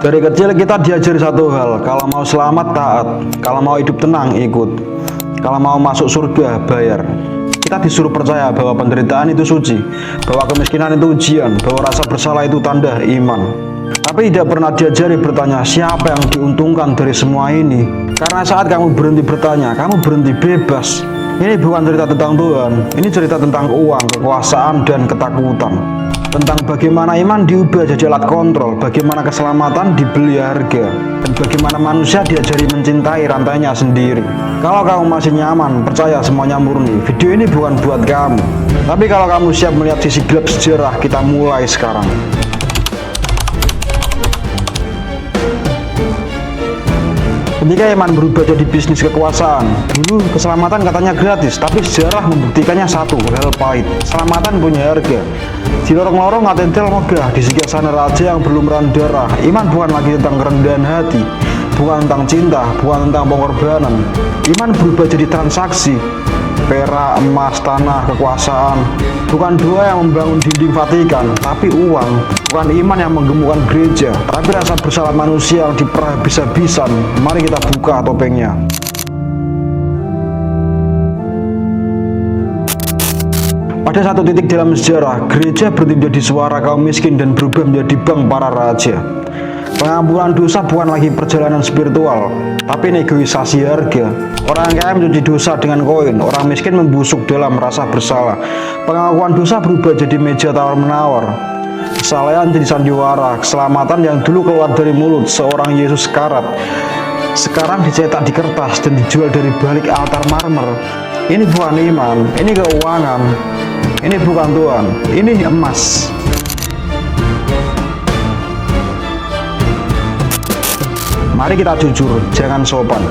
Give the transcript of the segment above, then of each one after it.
Dari kecil kita diajari satu hal, kalau mau selamat taat, kalau mau hidup tenang ikut, kalau mau masuk surga bayar. Kita disuruh percaya bahwa penderitaan itu suci, bahwa kemiskinan itu ujian, bahwa rasa bersalah itu tanda iman. Tapi tidak pernah diajari bertanya siapa yang diuntungkan dari semua ini. Karena saat kamu berhenti bertanya, kamu berhenti bebas. Ini bukan cerita tentang Tuhan, ini cerita tentang uang, kekuasaan, dan ketakutan. Tentang bagaimana iman diubah jadi alat kontrol, bagaimana keselamatan dibeli harga, dan bagaimana manusia diajari mencintai rantainya sendiri. Kalau kamu masih nyaman, percaya semuanya murni, video ini bukan buat kamu. Tapi kalau kamu siap melihat sisi gelap sejarah, kita mulai sekarang. Ketika iman berubah jadi bisnis kekuasaan, dulu keselamatan katanya gratis, tapi sejarah membuktikannya satu hal pahit. Keselamatan punya harga. Di lorong-lorong ngatentel megah, di sana raja yang belum meran darah. Iman bukan lagi tentang kerendahan hati, bukan tentang cinta, bukan tentang pengorbanan. Iman berubah jadi transaksi. Perak, emas, tanah, kekuasaan. Bukan doa yang membangun dinding Vatikan, tapi uang. Bukan iman yang menggemukkan gereja, tapi rasa bersalah manusia yang diperah habis-habisan. Mari kita buka topengnya. Pada satu titik dalam sejarah, gereja berhenti menjadi suara kaum miskin dan berubah menjadi bank para raja. Pengampunan dosa bukan lagi perjalanan spiritual, tapi negosiasi harga. Orang kaya mencuci dosa dengan koin, orang miskin membusuk dalam rasa bersalah. Pengakuan dosa berubah jadi meja tawar-menawar. Kesalahan jadi sandiwara, keselamatan yang dulu keluar dari mulut seorang Yesus sekarat, sekarang dicetak di kertas dan dijual dari balik altar marmer. Ini bukan iman, ini keuangan. Ini bukan Tuhan, ini emas. Mari kita jujur, jangan sopan.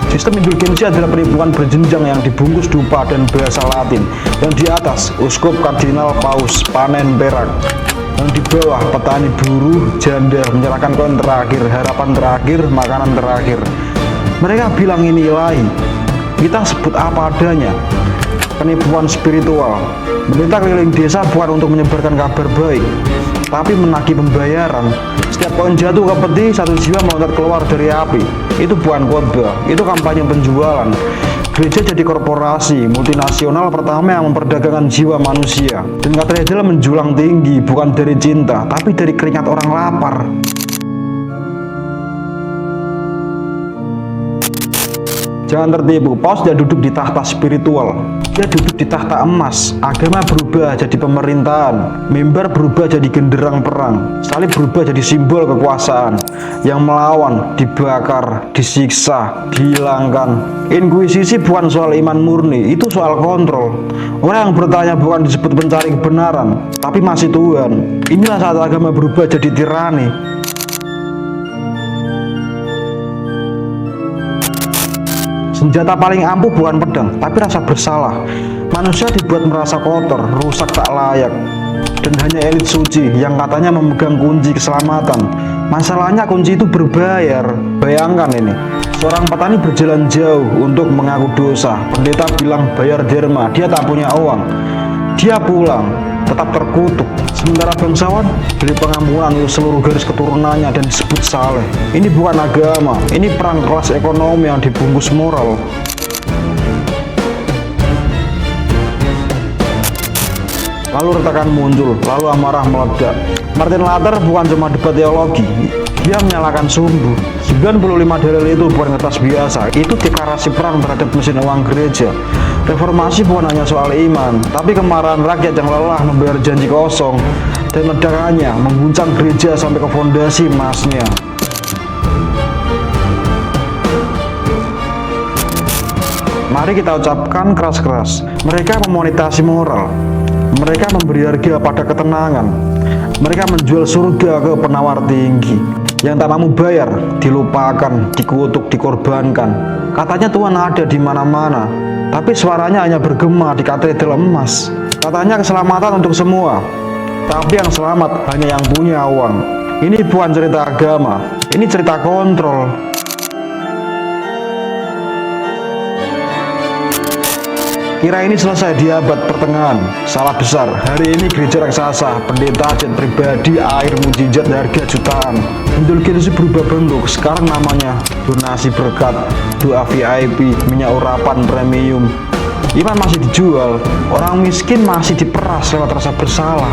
Sistem indulgensi adalah penipuan berjenjang yang dibungkus dupa dan bahasa Latin. Yang di atas, uskup, kardinal, paus, panen, perak. Yang di bawah, petani, buruh, janda, menyerahkan koin terakhir, harapan terakhir, makanan terakhir. Mereka bilang ini ilahi. Kita sebut apa adanya. Penipuan spiritual. Pemerintah keliling desa bukan untuk menyebarkan kabar baik, tapi menagih pembayaran. Setiap koin jatuh ke peti, satu jiwa meloncat keluar dari api. Itu bukan khotbah, itu kampanye penjualan. Gereja jadi korporasi multinasional pertama yang memperdagangkan jiwa manusia. Dan katedral menjulang tinggi, bukan dari cinta, tapi dari keringat orang lapar. Jangan tertipu, Paus tidak duduk di tahta spiritual, dia duduk di tahta emas. Agama berubah jadi pemerintahan, mimbar berubah jadi genderang perang, salib berubah jadi simbol kekuasaan. Yang melawan dibakar, disiksa, dihilangkan. Inkuisisi bukan soal iman murni, itu soal kontrol. Orang yang bertanya bukan disebut pencari kebenaran, tapi masih Tuhan. Inilah saat agama berubah jadi tirani. Senjata paling ampuh bukan pedang, tapi rasa bersalah. Manusia dibuat merasa kotor, rusak tak layak. Dan hanya elit suci yang katanya memegang kunci keselamatan. Masalahnya kunci itu berbayar. Bayangkan ini, seorang petani berjalan jauh untuk mengaku dosa. Pendeta bilang bayar derma, dia tak punya uang. Dia pulang, tetap terkutuk. Sementara bangsawan beli pengampunan untuk seluruh garis keturunannya dan disebut saleh. Ini bukan agama, ini perang kelas ekonomi yang dibungkus moral. Lalu retakan muncul, lalu amarah meledak. Martin Luther bukan cuma debat teologi, dia menyalakan sumbu. 95 dalil itu bukan kertas biasa, itu deklarasi perang terhadap mesin uang gereja. Reformasi bukan hanya soal iman, tapi kemarahan rakyat yang lelah membayar janji kosong, dan ledakannya mengguncang gereja sampai ke fondasi emasnya. Mari kita ucapkan keras-keras, mereka memonetasi moral, mereka memberi harga pada ketenangan, mereka menjual surga ke penawar tinggi. Yang tak mau bayar, dilupakan, dikutuk, dikorbankan. Katanya Tuhan ada di mana-mana, tapi suaranya hanya bergema di katedral emas. Katanya keselamatan untuk semua, tapi yang selamat hanya yang punya uang. Ini bukan cerita agama, ini cerita kontrol. Kira ini selesai di abad pertengahan. Salah besar. Hari ini gereja raksasa, pendeta, jet pribadi, air mujizat harga jutaan. Indulgensi berubah bentuk. Sekarang namanya donasi berkat, doa VIP, minyak urapan premium. Iman masih dijual. Orang miskin masih diperas lewat rasa bersalah.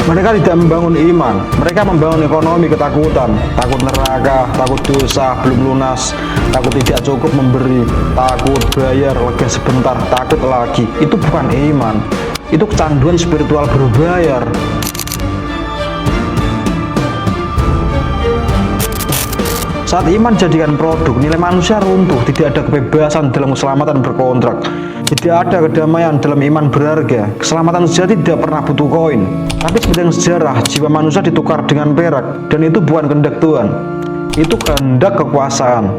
Mereka tidak membangun iman, mereka membangun ekonomi ketakutan, takut neraka, takut dosa belum lunas, takut tidak cukup memberi, takut bayar lega sebentar, takut lagi. Itu bukan iman, itu kecanduan spiritual berbayar. Saat iman jadikan produk, nilai manusia runtuh, tidak ada kebebasan dalam keselamatan berkontrak, tidak ada kedamaian dalam iman berharga. Keselamatan sejati tidak pernah butuh koin. Tapi sepanjang sejarah, jiwa manusia ditukar dengan perak, dan itu bukan kehendak Tuhan, itu kehendak kekuasaan.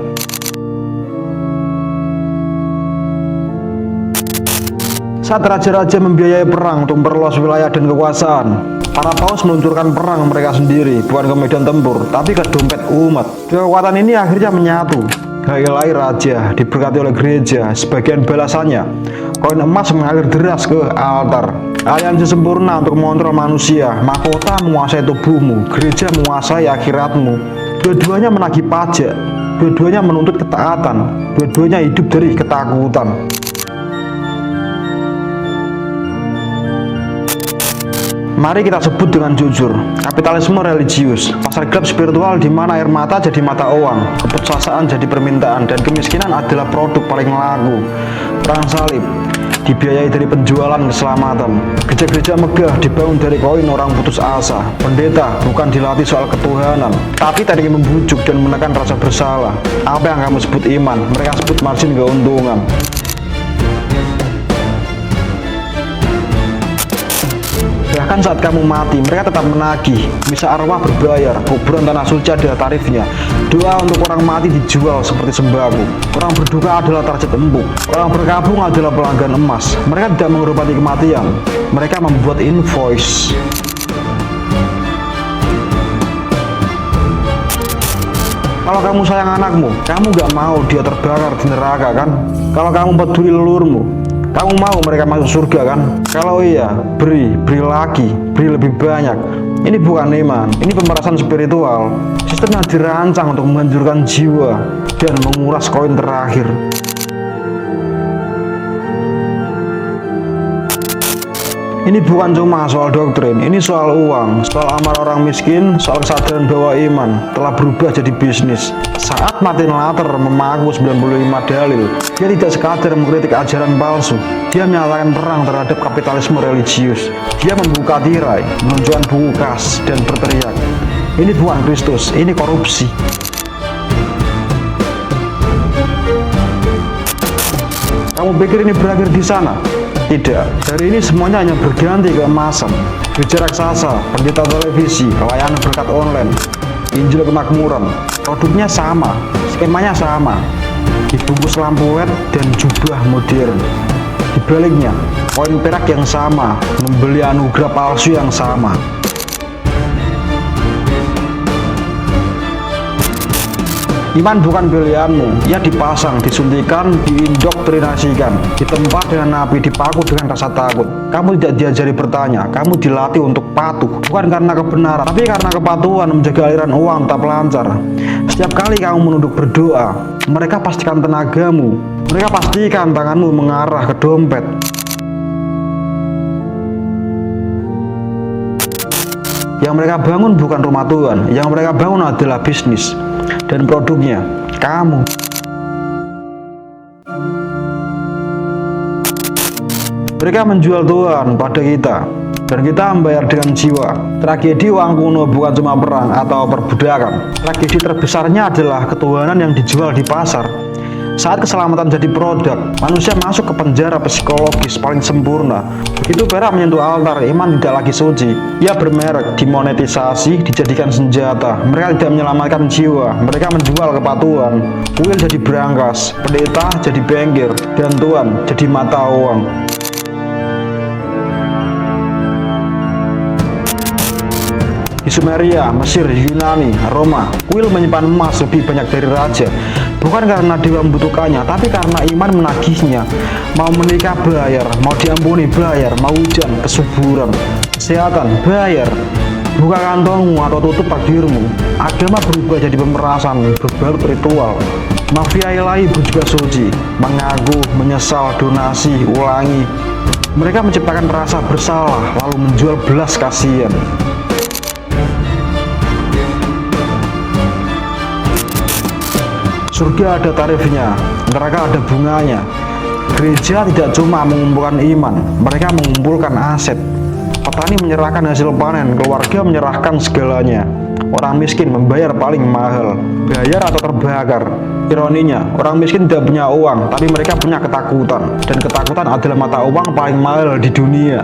Saat raja-raja membiayai perang untuk memperluas wilayah dan kekuasaan, para paus meluncurkan perang mereka sendiri, bukan ke medan tempur, tapi ke dompet umat. Kekuatan ini akhirnya menyatu. Hai raja, diberkati oleh gereja, sebagian balasannya, koin emas mengalir deras ke altar. Aliansi sempurna untuk mengontrol manusia, mahkota menguasai tubuhmu, gereja menguasai akhiratmu. Dua-duanya menagih pajak, dua-duanya menuntut ketaatan, dua-duanya hidup dari ketakutan. Mari kita sebut dengan jujur, kapitalisme religius, pasar gelap spiritual di mana air mata jadi mata uang, keputusasaan jadi permintaan, dan kemiskinan adalah produk paling laku. Perang salib dibiayai dari penjualan keselamatan. Gereja-gereja megah dibangun dari koin orang putus asa. Pendeta bukan dilatih soal ketuhanan, tapi teknik membujuk dan menekan rasa bersalah. Apa yang kamu sebut iman, mereka sebut margin keuntungan. Bahkan saat kamu mati, mereka tetap menagih. Misa arwah berbayar, kuburan tanah suci ada tarifnya. Doa untuk orang mati dijual seperti sembako. Orang berduka adalah target empuk. Orang berkabung adalah pelanggan emas. Mereka tidak menghormati kematian. Mereka membuat invoice. Kalau kamu sayang anakmu, kamu gak mau dia terbakar di neraka kan? Kalau kamu peduli leluhurmu, kamu mau mereka masuk surga kan? Kalau iya, beri lagi, beri lebih banyak. Ini bukan iman, ini pemerasan spiritual. Sistem yang dirancang untuk menghancurkan jiwa dan menguras koin terakhir. Ini bukan cuma soal doktrin, ini soal uang, soal amal orang miskin, soal kesadaran bahwa iman telah berubah jadi bisnis. Saat Martin Luther memaku 95 dalil, dia tidak sekadar mengkritik ajaran palsu, dia menyatakan perang terhadap kapitalisme religius. Dia membuka tirai, menunjukkan buku kas, dan berteriak, ini bukan Kristus, ini korupsi. Kamu pikir ini berakhir di sana? Tidak, dari ini semuanya hanya berganti keemasan. Gereja raksasa, pendeta televisi, layanan berkat online, Injil kemakmuran, produknya sama, skemanya sama, dibungkus lampu LED dan jubah modern. Dibaliknya, koin perak yang sama, membeli anugerah palsu yang sama. Iman bukan pilihanmu, ia dipasang, disuntikan, diindoktrinasikan, ditempa dengan api, dipaku dengan rasa takut. Kamu tidak diajari bertanya, kamu dilatih untuk patuh, bukan karena kebenaran, tapi karena kepatuhan menjaga aliran uang tetap lancar. Setiap kali kamu menunduk berdoa, mereka pastikan tenagamu, mereka pastikan tanganmu mengarah ke dompet. Yang mereka bangun bukan rumah Tuhan, yang mereka bangun adalah bisnis. Dan produknya, kamu. Mereka menjual Tuhan pada kita, dan kita membayar dengan jiwa. Tragedi uang kuno bukan cuma perang atau perbudakan. Tragedi terbesarnya adalah ketuhanan yang dijual di pasar. Saat keselamatan jadi produk, manusia masuk ke penjara psikologis paling sempurna. Begitu perak menyentuh altar, iman tidak lagi suci. Ia bermerek, dimonetisasi, dijadikan senjata. Mereka tidak menyelamatkan jiwa, mereka menjual kepatuhan. Kuil jadi berangkas, pendeta jadi bengkir, dan Tuhan jadi mata uang. Di Sumeria, Mesir, Yunani, Roma, kuil menyimpan emas lebih banyak dari raja. Bukan karena dewa membutuhkannya, tapi karena iman menagihnya. Mau menikah bayar, mau diampuni bayar, mau hujan kesuburan, kesehatan bayar. Buka kantongmu atau tutup takdirmu. Agama berubah jadi pemerasan berbalut ritual. Mafia ilahi berjubah suci, mengaku, menyesal, donasi, ulangi. Mereka menciptakan rasa bersalah lalu menjual belas kasihan. Surga ada tarifnya, neraka ada bunganya. Gereja tidak cuma mengumpulkan iman, mereka mengumpulkan aset. Petani menyerahkan hasil panen, keluarga menyerahkan segalanya. Orang miskin membayar paling mahal, bayar atau terbakar. Ironinya, orang miskin tidak punya uang, tapi mereka punya ketakutan. Dan ketakutan adalah mata uang paling mahal di dunia.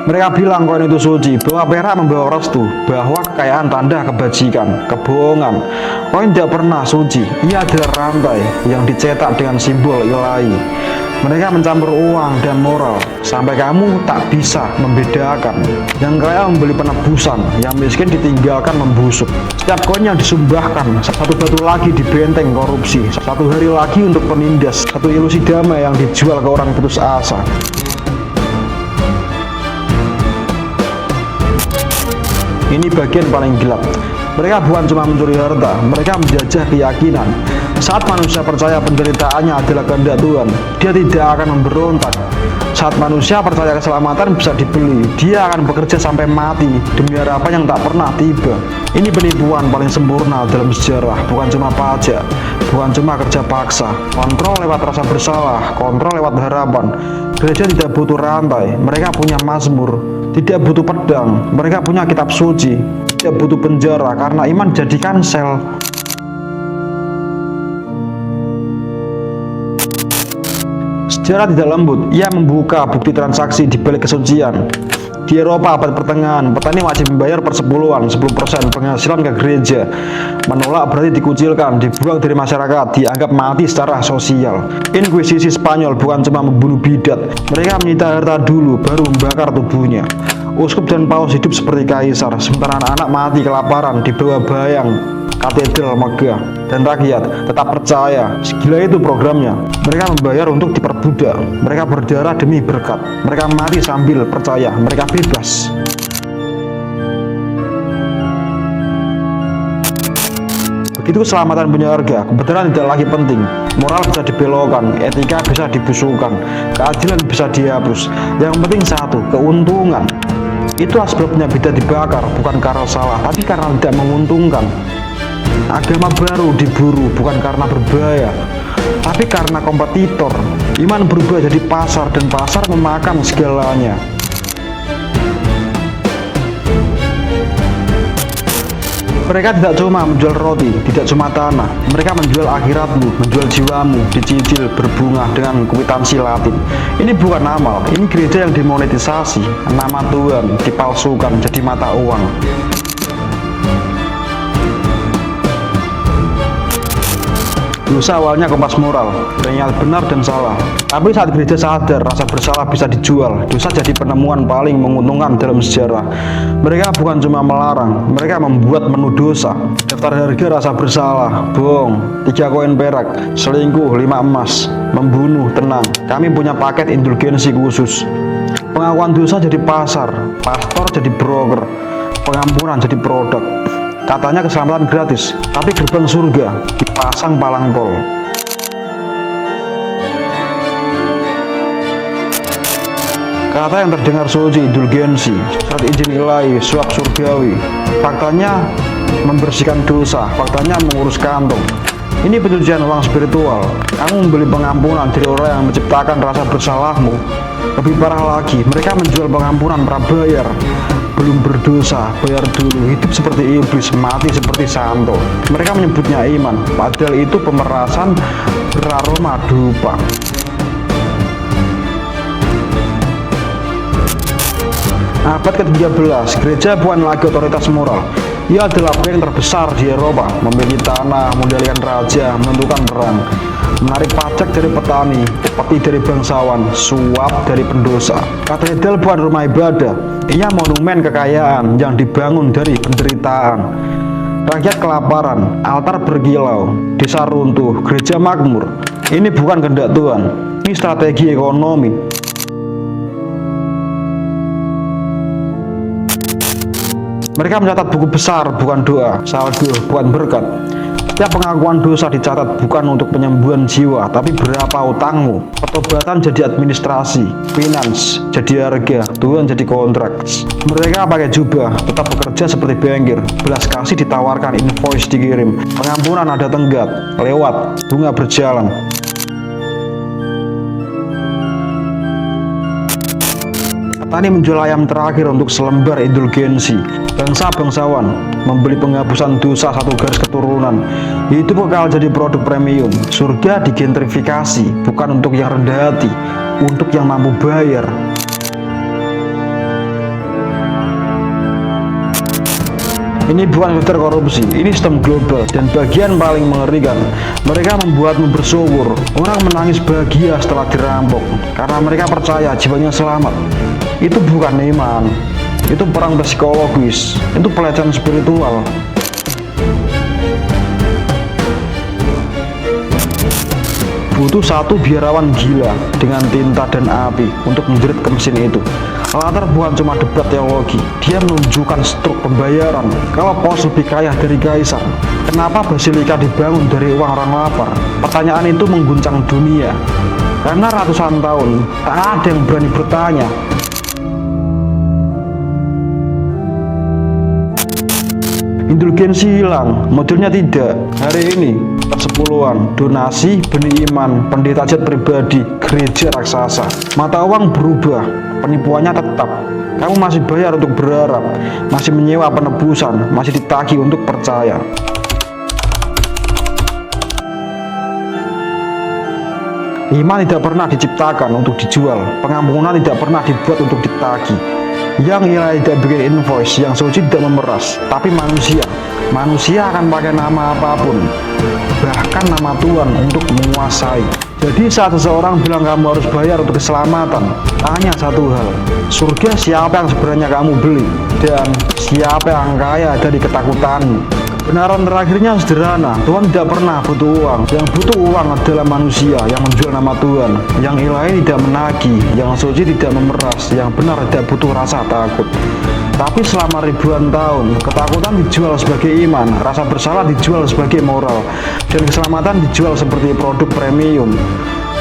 Mereka bilang koin itu suci, bahwa perak membawa restu, bahwa kekayaan tanda kebajikan, kebohongan. Koin tidak pernah suci, ia adalah rantai yang dicetak dengan simbol ilahi. Mereka mencampur uang dan moral, sampai kamu tak bisa membedakan. Yang kaya membeli penebusan, yang miskin ditinggalkan membusuk. Setiap koin yang disumbahkan, satu batu lagi di benteng korupsi, satu hari lagi untuk penindas, satu ilusi damai yang dijual ke orang putus asa. Ini bagian paling gelap. Mereka bukan cuma mencuri harta, mereka menjajah keyakinan. Saat manusia percaya penderitaannya adalah kehendak Tuhan, dia tidak akan memberontak. Saat manusia percaya keselamatan bisa dibeli, dia akan bekerja sampai mati demi harapan yang tak pernah tiba. Ini penipuan paling sempurna dalam sejarah, bukan cuma pajak, bukan cuma kerja paksa, kontrol lewat rasa bersalah, kontrol lewat harapan. Gereja tidak butuh rantai, mereka punya mazmur. Tidak butuh pedang, mereka punya kitab suci. Tidak butuh penjara, karena iman jadikan sel. Sejarah tidak lembut, ia membuka bukti transaksi di balik kesucian. Di Eropa abad pertengahan, petani wajib membayar persepuluhan 10% penghasilan ke gereja. Menolak berarti dikucilkan, dibuang dari masyarakat, dianggap mati secara sosial. Inkuisisi Spanyol bukan cuma membunuh bidat, mereka menyita harta dulu, baru membakar tubuhnya. Uskup dan paus hidup seperti kaisar, sementara anak-anak mati kelaparan di bawah bayang katedral megah. Dan rakyat tetap percaya, segila itu programnya. Mereka membayar untuk diperbudak, mereka berdarah demi berkat, mereka mati sambil percaya, mereka bebas. Begitu keselamatan punya harga, kebenaran tidak lagi penting. Moral bisa dibelokkan, etika bisa dibusukkan, keadilan bisa dihapus. Yang penting satu, keuntungan. Itulah sebabnya bidat dibakar, bukan karena salah, tapi karena tidak menguntungkan. Agama baru diburu bukan karena berbahaya, tapi karena kompetitor. Iman berubah jadi pasar, dan pasar memakan segalanya. Mereka tidak cuma menjual roti, tidak cuma tanah. Mereka menjual akhiratmu, menjual jiwamu, dicicil berbunga dengan kwitansi Latin. Ini bukan amal, ini gereja yang dimonetisasi. Nama Tuhan dipalsukan jadi mata uang. Dosa awalnya kompas moral, pengingat benar dan salah. Tapi saat gereja sadar rasa bersalah bisa dijual, dosa jadi penemuan paling menguntungkan dalam sejarah. Mereka bukan cuma melarang, mereka membuat menu dosa. Daftar harga rasa bersalah, bohong, 3 koin perak, selingkuh, 5 emas, membunuh, tenang. Kami punya paket indulgensi khusus. Pengakuan dosa jadi pasar, pastor jadi broker, pengampunan jadi produk. Katanya keselamatan gratis, tapi gerbang surga dipasang palang tol. Kata yang terdengar suci, indulgensi, surat izin ilahi, suap surgawi. Faktanya membersihkan dosa, faktanya mengurus kantong. Ini pencucian uang spiritual. Kamu membeli pengampunan dari orang yang menciptakan rasa bersalahmu. Lebih parah lagi, mereka menjual pengampunan prabayar. Belum berdosa, bayar dulu. Hidup seperti iblis, mati seperti santo. Mereka menyebutnya iman, padahal itu pemerasan beraroma dupa. Abad ke-13, gereja bukan lagi otoritas moral. Ia adalah bank terbesar di Eropa, memiliki tanah, mengendalikan raja, menentukan perang. menarik pajak dari petani, upeti dari bangsawan, suap dari pendosa. Katedral bukan rumah ibadah, ia monumen kekayaan yang dibangun dari penderitaan. Rakyat kelaparan, altar berkilau, desa runtuh, gereja makmur. Ini bukan kehendak Tuhan, ini strategi ekonomi. Mereka mencatat buku besar, bukan doa, saldo, bukan berkat. Setiap pengakuan dosa dicatat bukan untuk penyembuhan jiwa, tapi berapa utangmu. Pertobatan jadi administrasi, finance jadi harga, Tuhan jadi kontrak. Mereka pakai jubah, tetap bekerja seperti bengkir. Belas kasih ditawarkan, invoice dikirim. Pengampunan ada tenggat, lewat, bunga berjalan. Petani menjual ayam terakhir untuk selembar indulgensi. Bangsa-bangsawan membeli penghapusan dosa satu garis keturunan. Itu bakal jadi produk premium. Surga digentrifikasi, bukan untuk yang rendah hati, untuk yang mampu bayar. Ini bukan filter korupsi, ini sistem global. Dan bagian paling mengerikan, mereka membuatmu bersyukur. Orang menangis bahagia setelah dirampok, karena mereka percaya jiwanya selamat. Itu bukan iman, itu perang psikologis, itu pelecehan spiritual. Butuh satu biarawan gila dengan tinta dan api untuk menjerit ke mesin itu. Latar bukan cuma debat teologi, dia menunjukkan struk pembayaran. Kalau Paus lebih kaya dari kaisar, kenapa basilika dibangun dari uang orang lapar? Pertanyaan itu mengguncang dunia, karena ratusan tahun tak ada yang berani bertanya. Indulgensi hilang, modelnya tidak. Hari ini persepuluhan, donasi, benih iman, pendeta jet pribadi, gereja raksasa. Mata uang berubah, penipuannya tetap. Kamu masih bayar untuk berharap, masih menyewa penebusan, masih ditagih untuk percaya. Iman tidak pernah diciptakan untuk dijual, pengampunan tidak pernah dibuat untuk ditagih. Yang ilahi tidak bikin invoice, yang suci tidak memeras. Tapi manusia akan pakai nama apapun, bahkan nama Tuhan, untuk menguasai. Jadi saat seseorang bilang kamu harus bayar untuk keselamatan, tanya satu hal: surga siapa yang sebenarnya kamu beli? Dan siapa yang kaya dari ketakutanmu? Kebenaran terakhirnya sederhana, Tuhan tidak pernah butuh uang. Yang butuh uang adalah manusia yang menjual nama Tuhan. Yang ilahi tidak menagih, yang suci tidak memeras, yang benar tidak butuh rasa takut. Tapi selama ribuan tahun, ketakutan dijual sebagai iman, rasa bersalah dijual sebagai moral, dan keselamatan dijual seperti produk premium.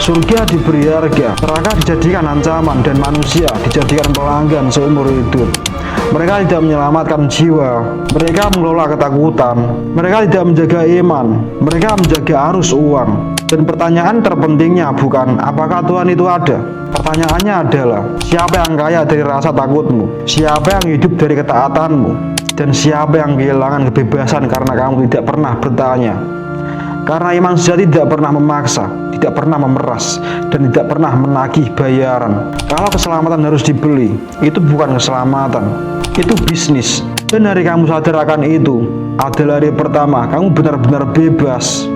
Surga diberi harga, neraka dijadikan ancaman, dan manusia dijadikan pelanggan seumur hidup. Mereka tidak menyelamatkan jiwa, mereka mengelola ketakutan, mereka tidak menjaga iman, mereka menjaga arus uang. Dan pertanyaan terpentingnya bukan apakah Tuhan itu ada. Pertanyaannya adalah siapa yang kaya dari rasa takutmu, siapa yang hidup dari ketaatanmu, dan siapa yang kehilangan kebebasan karena kamu tidak pernah bertanya. Karena iman sejati tidak pernah memaksa, tidak pernah memeras, dan tidak pernah menagih bayaran. Kalau keselamatan harus dibeli, itu bukan keselamatan, itu bisnis. Dan hari kamu sadar akan itu adalah hari pertama kamu benar-benar bebas.